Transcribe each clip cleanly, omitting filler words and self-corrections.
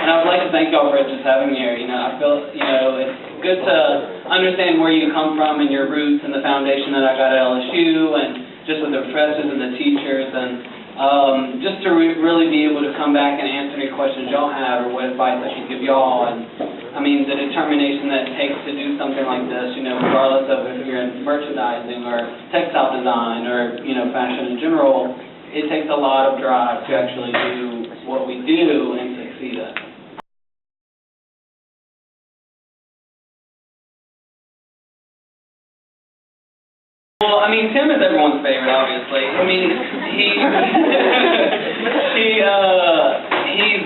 And I would like to thank y'all for just having me here. You know, I feel, you know, it's good to understand where you come from and your roots and the foundation that I got at LSU, and just with the professors and the teachers, and just to really be able to come back and answer any questions y'all have, or what advice I should give y'all. And I mean, the determination that it takes to do something like this, you know, regardless of if you're in merchandising or textile design or, you know, fashion in general, it takes a lot of drive to actually do what we do and succeed at it. Well, I mean, Tim is everyone's favorite, obviously. I mean, he's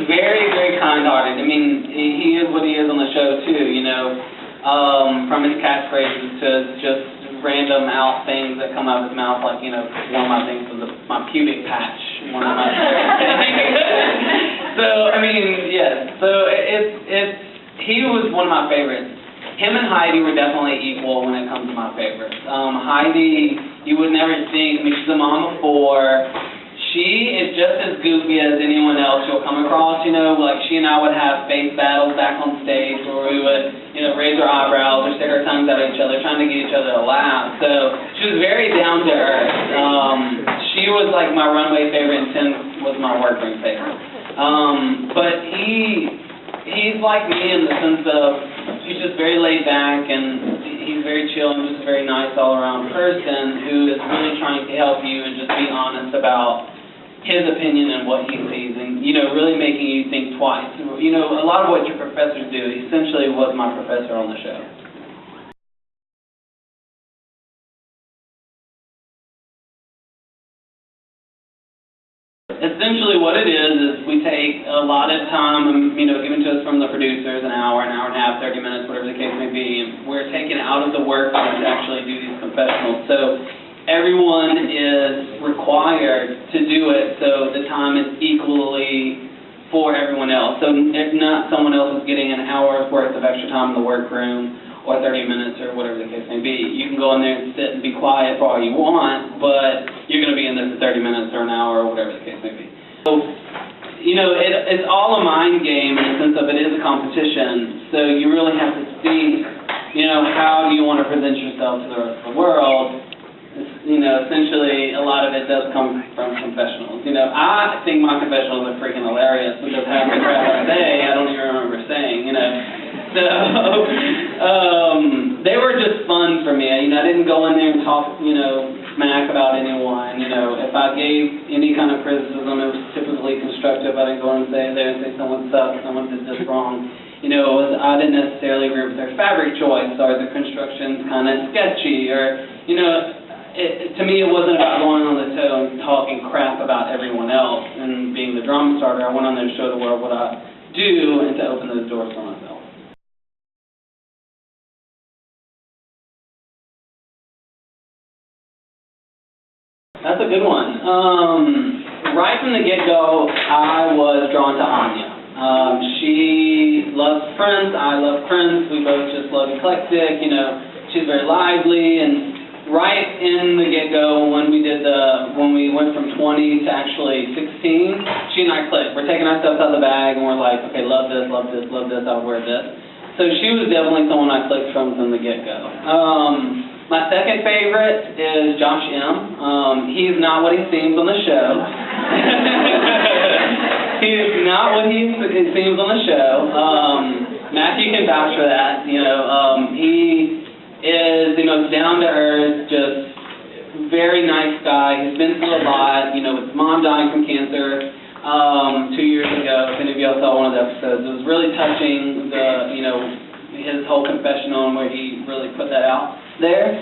very, very kind-hearted. I mean, he is what he is on the show, too, you know, from his catchphrases to just random out things that come out of his mouth, like, you know, one of my things was my pubic patch, one of my So, I mean, yes, so he was one of my favorites. Him and Heidi were definitely equal when it comes to my favorites. Heidi, you would never think, I mean, she's a mom of 4. She is just as goofy as anyone else you'll come across, you know, like she and I would have face battles back on stage where we would, you know, raise our eyebrows or stick our tongues at each other, trying to get each other to laugh. So she was very down to earth. She was like my Runway favorite, and Tim was my workroom favorite. But he's like me in the sense of he's just very laid back, and he's very chill and just a very nice all-around person who is really trying to help you and just be honest about his opinion and what he sees, and, you know, really making you think twice. You know, a lot of what your professors do essentially was my professor on the show. Essentially what it is we take a lot of time, you know, given to us from the producers, an hour and a half, 30 minutes, whatever the case may be, and we're taken out of the workroom to actually do these confessionals. So everyone is required to do it, so the time is equally for everyone else. So if not, someone else is getting an hour's worth of extra time in the workroom, or 30 minutes, or whatever the case may be. You can go in there and sit and be quiet for all you want, but you're going to be in there for 30 minutes or an hour, or whatever the case may be. So, you know, it's all a mind game in the sense of it is a competition, so you really have to see, you know, how do you want to present yourself to the rest of the world. You know, essentially, a lot of it does come from confessionals. You know, I think my confessionals are freaking hilarious, because half the crap I say, I don't even remember saying, you know. So, they were just fun for me. You know, I didn't go in there and talk, you know, smack about anyone. You know, if I gave any kind of criticism, it was typically constructive. I didn't go in and say there and say someone sucks, someone did this wrong. You know, I didn't necessarily agree with their fabric choice, or the construction's kind of sketchy, or, you know, to me it wasn't about going on the toe and talking crap about everyone else and being the drama starter. I went on there to show the world what I do and to open those doors for myself. That's a good one. Right from the get-go, I was drawn to Anya. She loves Prince, I love Prince, we both just love eclectic, you know, she's very lively, and right in the get-go, when we went from 20 to actually 16, she and I clicked. We're taking our stuff out of the bag, and we're like, okay, love this, love this, love this, I'll wear this. So she was definitely someone I clicked from the get-go. My second favorite is Josh M. He's not what he seems on the show. He is not what he seems on the show. Matthew can vouch for that. You know, he is the most down-to-earth, just very nice guy. He's been through a lot. You know, his mom dying from cancer 2 years ago. If any of y'all saw one of the episodes, it was really touching. You know, his whole confessional and where he really put that out there.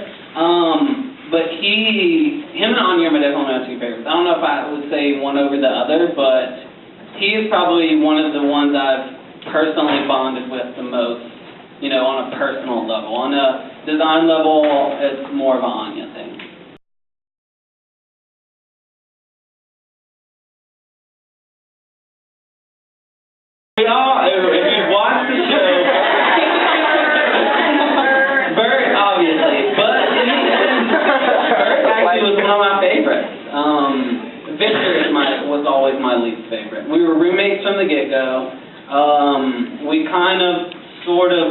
But him and Anya are definitely my two favorites. I don't know if I would say one over the other, but he is probably one of the ones I've personally bonded with the most, you know, on a personal level. On a design level, it's more of an Anya thing. If you watch the show, Burks, obviously, but Burks actually was one of my favorites. Victor was always my least favorite. We were roommates from the get-go. We kind of, sort of,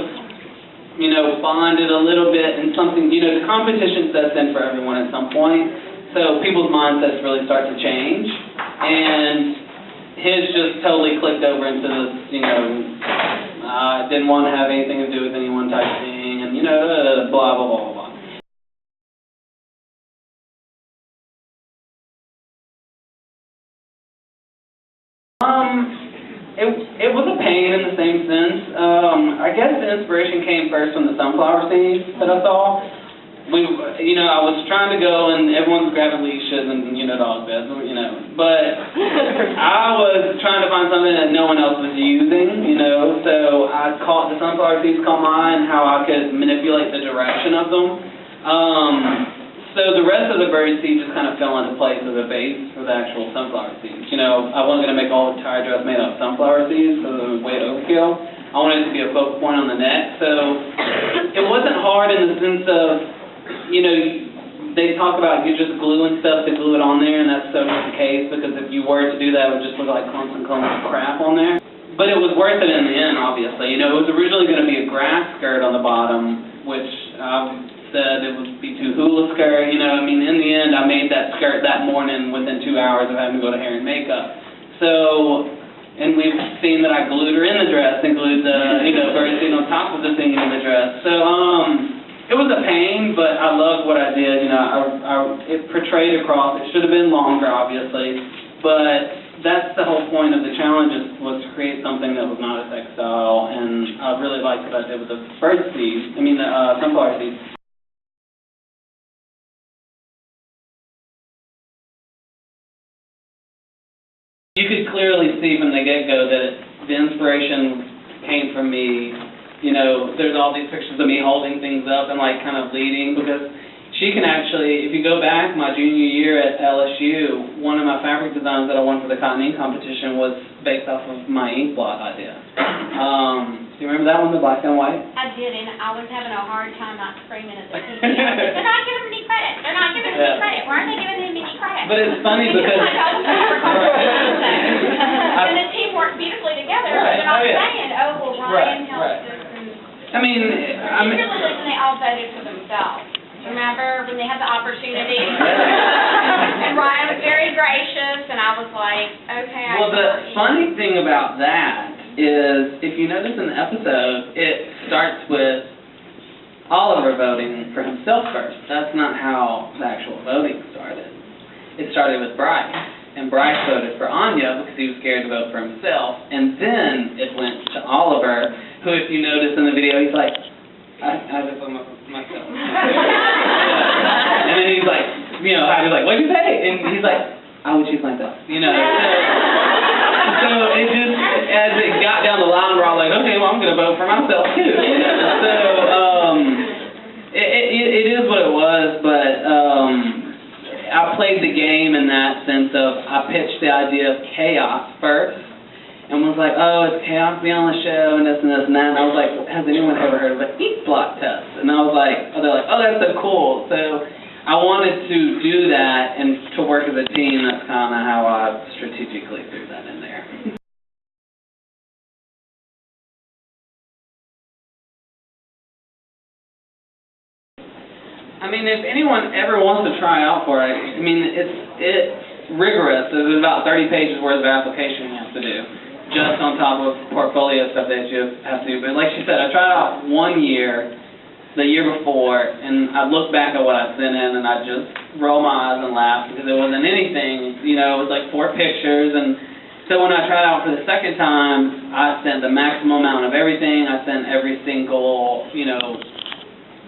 you know, bonded a little bit in something, you know, the competition sets in for everyone at some point, so people's mindsets really start to change, and his just totally clicked over into this, you know, didn't want to have anything to do with anyone type thing, and, you know, blah, blah, blah, blah, blah. It was a pain in the same sense. I guess the inspiration came first from the sunflower scenes that I saw. You know, I was trying to go and everyone's grabbing leashes and, you know, dog beds, you know. But I was trying to find something that no one else was using, you know. So I caught the sunflower seeds caught my eye and how I could manipulate the direction of them. So the rest of the bird seed just kind of fell into place as a base for the actual sunflower seeds. You know, I wasn't going to make all the entire dress made out of sunflower seeds because it was way overkill. I wanted it to be a focal point on the neck. So it wasn't hard in the sense of, you know, they talk about you just gluing stuff to glue it on there, and that's so not the case, because if you were to do that, it would just look like clumps and clumps of crap on there. But it was worth it in the end, obviously. You know, it was originally going to be a grass skirt on the bottom, which said it would be too hula skirt, you know. I mean, in the end, I made that skirt that morning within 2 hours of having to go to hair and makeup. So, and we've seen that I glued her in the dress and glued the, you know, bird seed on top of the thing in the dress. So, it was a pain, but I loved what I did. You know, it portrayed across. It should have been longer, obviously, but that's the whole point of the challenge, was to create something that was not a textile, and I really liked what I did with the bird seed. I mean, the sunflower seeds. You could clearly see from the get-go that the inspiration came from me. You know, there's all these pictures of me holding things up and, like, kind of leading, because she can actually, if you go back my junior year at LSU, one of my fabric designs that I won for the cotton ink competition was based off of my ink blot idea. Do you remember that one, the black and white? I did, and I was having a hard time not screaming at the TV. They're not giving me credit. They're not giving me credit. Why aren't they giving me credit? But it's funny because... And the team worked beautifully together. They're not saying, oh, well, Ryan helped us. I mean... Particularly when they all voted for themselves. Remember when they had the opportunity? And Ryan was very gracious, and I was like, okay, I Well, the funny thing about that is, if you notice in the episode, it starts with Oliver voting for himself first. That's not how the actual voting started. It started with Bryce, and Bryce voted for Anya because he was scared to vote for himself, and then it went to Oliver, who, if you notice in the video, he's like, I vote for myself. And then he's like, you know, I was like, what'd you say? And he's like, I would choose myself, you know. So it just, as it got down the line, we're all like, okay, well, I'm going to vote for myself, too. You know? So it is what it was, but I played the game in that sense of, I pitched the idea of chaos first, and was like, oh, it's chaos being on the show, and this and this and that, and I was like, has anyone ever heard of an ink blot test? And I was like, they're like, oh, that's so cool. So I wanted to do that, and to work as a team, that's kind of how I strategically threw that in there. I mean, if anyone ever wants to try out for it, I mean, it's rigorous. There's about 30 pages worth of application you have to do, just on top of portfolio stuff that you have to do. But like she said, I tried out 1 year, the year before, and I look back at what I sent in, and I just roll my eyes and laugh, because it wasn't anything, you know, it was like 4 pictures, and so when I tried out for the second time, I sent the maximum amount of everything. I sent every single, you know,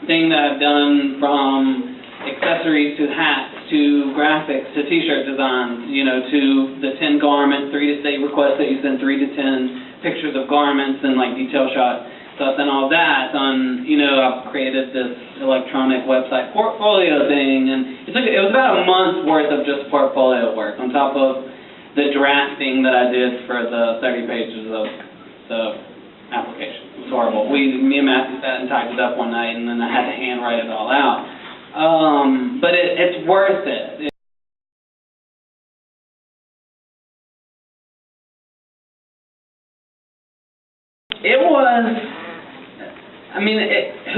thing that I've done, from accessories to hats to graphics to t-shirt designs, you know, to the 10 garments, they request that you send 3 to 10 pictures of garments and, like, detail shots. So I sent all that on, you know, I've created this electronic website portfolio thing, and it was about a month's worth of just portfolio work on top of the drafting that I did for the 30 pages of the application. It was horrible. Me and Matthew sat and typed it up one night, and then I had to handwrite it all out. But it's worth it. It was, I mean,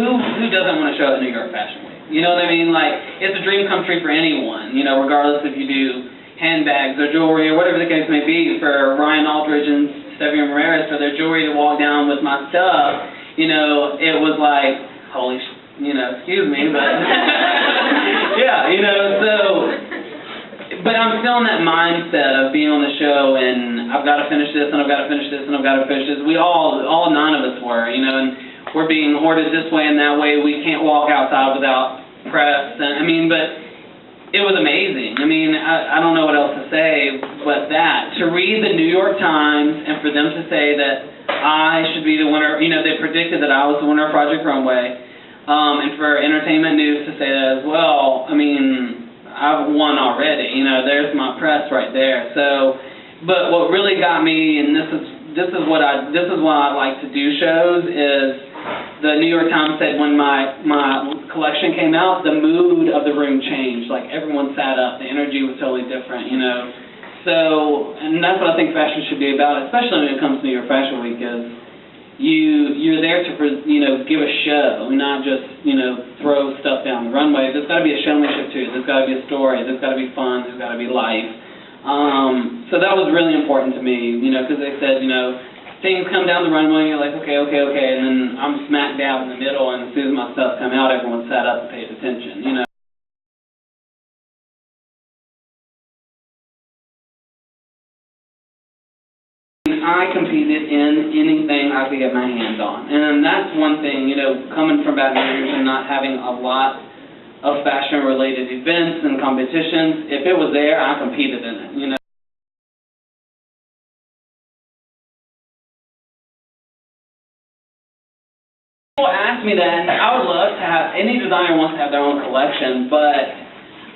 who doesn't want to show up at New York Fashion Week? You know what I mean? Like, it's a dream come true for anyone, you know, regardless if you do handbags or jewelry or whatever the case may be. For Ryan Aldridge and Stevie Ramirez, for their jewelry to walk down with my stuff, you know, it was like, holy you know, excuse me, but, yeah, you know, so, but I'm still in that mindset of being on the show, and I've got to finish this, and I've got to finish this, and I've got to finish this. We all 9 of us were, you know, and we're being hoarded this way and that way. We can't walk outside without press, and, I mean, but it was amazing. I mean, I don't know what else to say but that. To read the New York Times, and for them to say that I should be the winner, you know, they predicted that I was the winner of Project Runway, and for Entertainment News to say that as well, I mean, I've won already, you know, there's my press right there. So, but what really got me, and this is why I like to do shows, is the New York Times said when my collection came out, the mood of the room changed. Like, everyone sat up, the energy was totally different, you know. So, and that's what I think fashion should be about, especially when it comes to New York Fashion Week, is you're there to, you know, give a show, not just, you know, throw stuff down the runway. There's got to be a showmanship too. There's got to be a story. There's got to be fun. There's got to be life. So that was really important to me, you know, because they said, you know, things come down the runway, and you're like, okay, and then I'm smack dab in the middle, and as soon as my stuff come out, everyone sat up and paid attention, you know. I competed in anything I could get my hands on, and that's one thing, you know, coming from Baton Rouge and not having a lot of fashion-related events and competitions. If it was there, I competed in it, you know. People ask me that, and I would love to have, any designer wants to have their own collection, but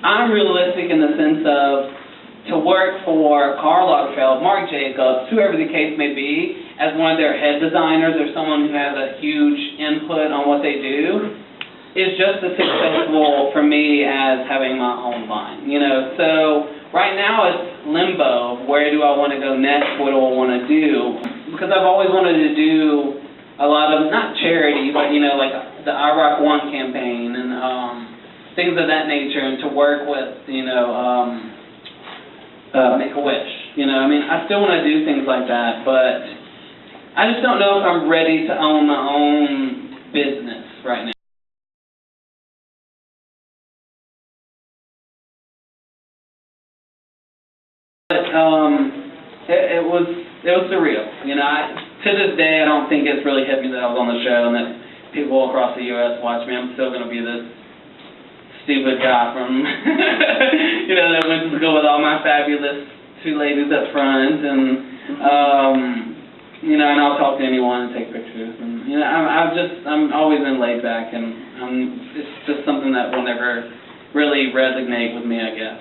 I'm realistic in the sense of, to work for Karl Lagerfeld, Marc Jacobs, whoever the case may be, as one of their head designers or someone who has a huge input on what they do, is just as successful for me as having my own line, you know. So right now it's limbo. Where do I want to go next? What do I want to do? Because I've always wanted to do a lot of, not charity, but, you know, like the I Rock One campaign and things of that nature, and to work with, you know, Make-A-Wish, you know. I mean, I still want to do things like that, but I just don't know if I'm ready to own my own business right now. But it was surreal, you know. To this day, I don't think it's really hit me that I was on the show and that people across the U.S. watch me. I'm still going to be this stupid guy from, you know, that went to school with all my fabulous 2 ladies up front, and, you know, and I'll talk to anyone and take pictures, and, you know, I'm always been laid back, and it's just something that will never really resonate with me, I guess.